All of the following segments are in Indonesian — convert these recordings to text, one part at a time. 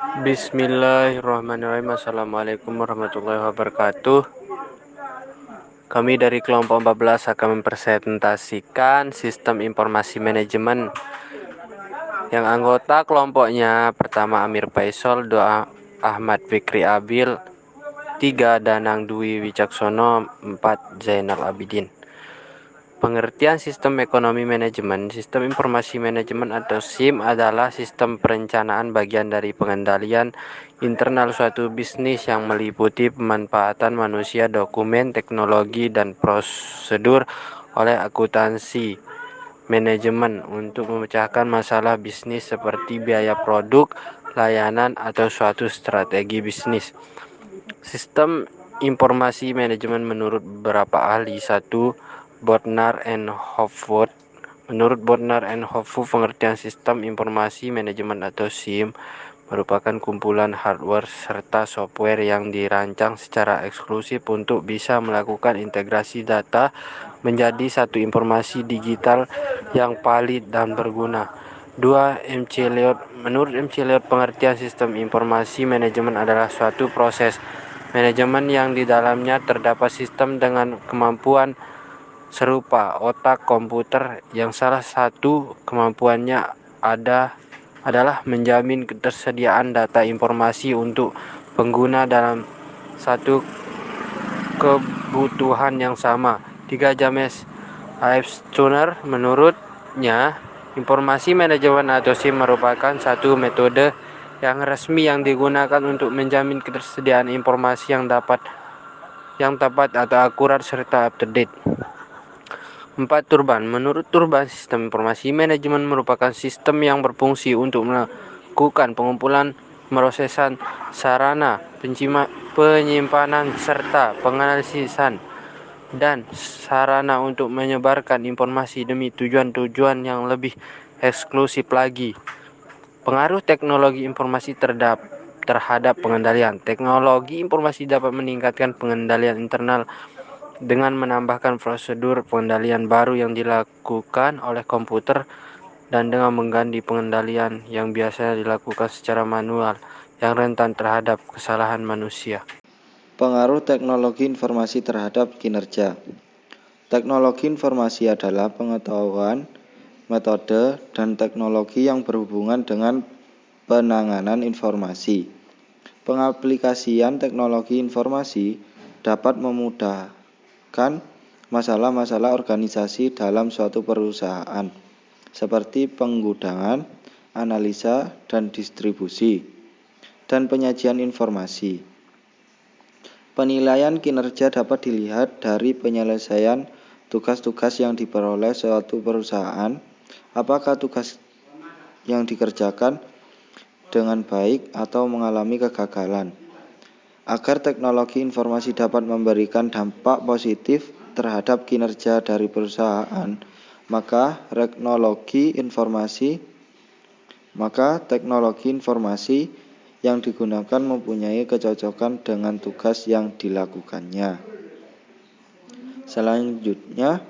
Bismillahirrahmanirrahim. Assalamualaikum warahmatullahi wabarakatuh. Kami dari kelompok 14 akan mempresentasikan sistem informasi manajemen. Yang anggota kelompoknya pertama Amir Faisal, 2 Ahmad Fikri Abil, 3 Danang Dwi Wicaksono, 4 Zainal Abidin. Pengertian sistem ekonomi manajemen. Sistem informasi manajemen atau SIM adalah sistem perencanaan bagian dari pengendalian internal suatu bisnis yang meliputi pemanfaatan manusia, dokumen, teknologi, dan prosedur oleh akuntansi manajemen untuk memecahkan masalah bisnis seperti biaya produk, layanan, atau suatu strategi bisnis. Sistem informasi manajemen menurut beberapa ahli. 1. Bodnar and Hopwood. Menurut Bodnar and Hopwood, pengertian sistem informasi manajemen atau SIM merupakan kumpulan hardware serta software yang dirancang secara eksklusif untuk bisa melakukan integrasi data menjadi satu informasi digital yang valid dan berguna. 2. MC Leod. Menurut MC Leod, pengertian sistem informasi manajemen adalah suatu proses manajemen yang di dalamnya terdapat sistem dengan kemampuan serupa otak komputer yang salah satu kemampuannya adalah menjamin ketersediaan data informasi untuk pengguna dalam satu kebutuhan yang sama. 3. James Stoner. Menurutnya, informasi manajemen atau SIM merupakan satu metode yang resmi yang digunakan untuk menjamin ketersediaan informasi yang tepat atau akurat serta up-to-date. 4. Turban. Menurut Turban, sistem informasi manajemen merupakan sistem yang berfungsi untuk melakukan pengumpulan, pemrosesan, sarana, penyimpanan, serta penganalisan, dan sarana untuk menyebarkan informasi demi tujuan-tujuan yang lebih eksklusif lagi. Pengaruh teknologi informasi terhadap pengendalian. Teknologi informasi dapat meningkatkan pengendalian internal dengan menambahkan prosedur pengendalian baru yang dilakukan oleh komputer dan dengan mengganti pengendalian yang biasanya dilakukan secara manual yang rentan terhadap kesalahan manusia. Pengaruh teknologi informasi terhadap kinerja. Teknologi informasi adalah pengetahuan, metode, dan teknologi yang berhubungan dengan penanganan informasi. Pengaplikasian teknologi informasi dapat memudahkan masalah-masalah organisasi dalam suatu perusahaan, seperti penggunaan, analisa, dan distribusi, dan penyajian informasi. Penilaian kinerja dapat dilihat dari penyelesaian tugas-tugas yang diperoleh suatu perusahaan, apakah tugas yang dikerjakan dengan baik atau mengalami kegagalan. Agar teknologi informasi dapat memberikan dampak positif terhadap kinerja dari perusahaan, maka teknologi informasi yang digunakan mempunyai kecocokan dengan tugas yang dilakukannya. Selanjutnya,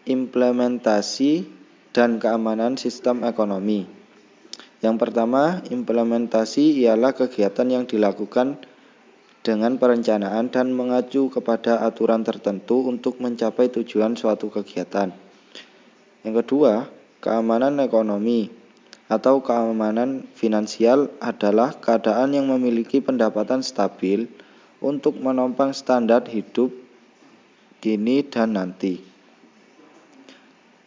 implementasi dan keamanan sistem ekonomi. Yang pertama, implementasi ialah kegiatan yang dilakukan dengan perencanaan dan mengacu kepada aturan tertentu untuk mencapai tujuan suatu kegiatan. Yang kedua, keamanan ekonomi atau keamanan finansial adalah keadaan yang memiliki pendapatan stabil untuk menopang standar hidup kini dan nanti.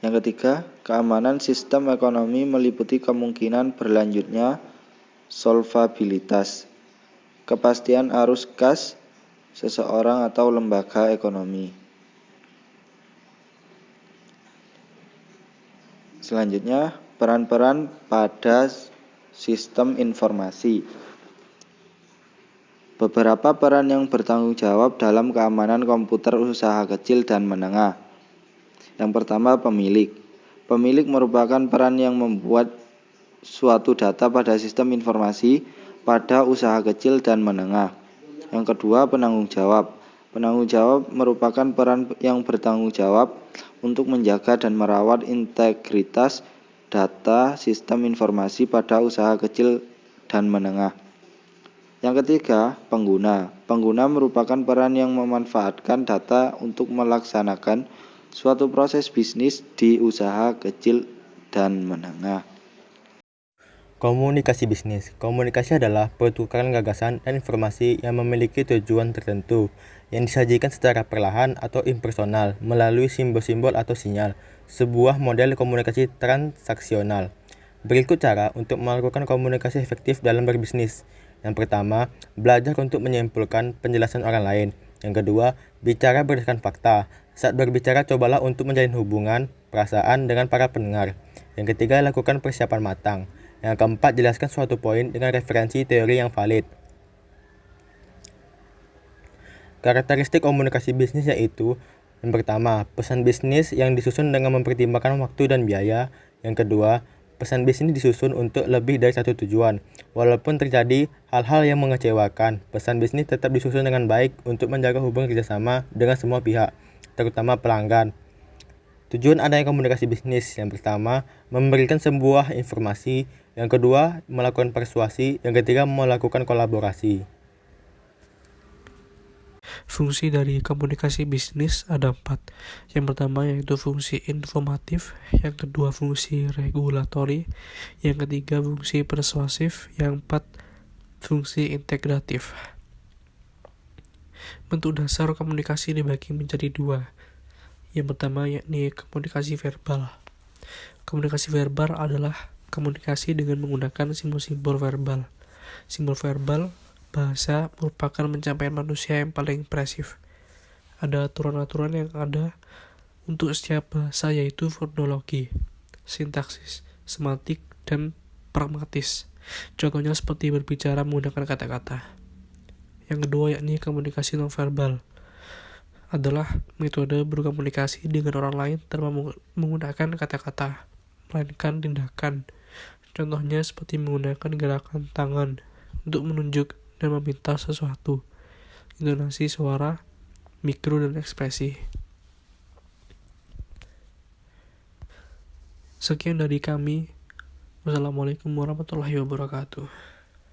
Yang ketiga, keamanan sistem ekonomi meliputi kemungkinan berlanjutnya solvabilitas, kepastian arus kas seseorang atau lembaga ekonomi. Selanjutnya, peran-peran pada sistem informasi. Beberapa peran yang bertanggung jawab dalam keamanan komputer usaha kecil dan menengah. Yang pertama, pemilik. Pemilik merupakan peran yang membuat suatu data pada sistem informasi pada usaha kecil dan menengah. Yang kedua, penanggung jawab. Penanggung jawab merupakan peran yang bertanggung jawab untuk menjaga dan merawat integritas data sistem informasi pada usaha kecil dan menengah. Yang ketiga, pengguna. Pengguna merupakan peran yang memanfaatkan data untuk melaksanakan suatu proses bisnis di usaha kecil dan menengah. Komunikasi bisnis. Komunikasi adalah pertukaran gagasan dan informasi yang memiliki tujuan tertentu, yang disajikan secara perlahan atau impersonal melalui simbol-simbol atau sinyal, sebuah model komunikasi transaksional. Berikut cara untuk melakukan komunikasi efektif dalam berbisnis. Yang pertama, belajar untuk menyimpulkan penjelasan orang lain. Yang kedua, bicara berdasarkan fakta. Saat berbicara, cobalah untuk menjalin hubungan, perasaan dengan para pendengar. Yang ketiga, lakukan persiapan matang. Yang keempat, jelaskan suatu poin dengan referensi teori yang valid. Karakteristik komunikasi bisnis yaitu: yang pertama, pesan bisnis yang disusun dengan mempertimbangkan waktu dan biaya. Yang kedua, pesan bisnis disusun untuk lebih dari satu tujuan. Walaupun terjadi hal-hal yang mengecewakan, pesan bisnis tetap disusun dengan baik untuk menjaga hubungan kerjasama dengan semua pihak, terutama pelanggan. Tujuan adanya komunikasi bisnis: yang pertama, memberikan sebuah informasi. Yang kedua, melakukan persuasi. Yang ketiga, melakukan kolaborasi. Fungsi dari komunikasi bisnis ada 4. Yang pertama yaitu fungsi informatif, yang kedua fungsi regulatori, yang ketiga fungsi persuasif, yang keempat fungsi integratif. Bentuk dasar komunikasi dibagi menjadi 2. Yang pertama yakni komunikasi verbal. Komunikasi verbal adalah komunikasi dengan menggunakan simbol-simbol verbal. Simbol verbal bahasa merupakan pencapaian manusia yang paling impresif. Ada aturan-aturan yang ada untuk setiap bahasa, yaitu fonologi, sintaksis, semantik, dan pragmatis. Contohnya seperti berbicara menggunakan kata-kata. Yang kedua yakni komunikasi nonverbal. Adalah metode berkomunikasi dengan orang lain tanpa menggunakan kata-kata, melainkan tindakan. Contohnya seperti menggunakan gerakan tangan untuk menunjuk dan meminta sesuatu, intonasi suara, mikro, dan ekspresi. Sekian dari kami. Wassalamualaikum warahmatullahi wabarakatuh.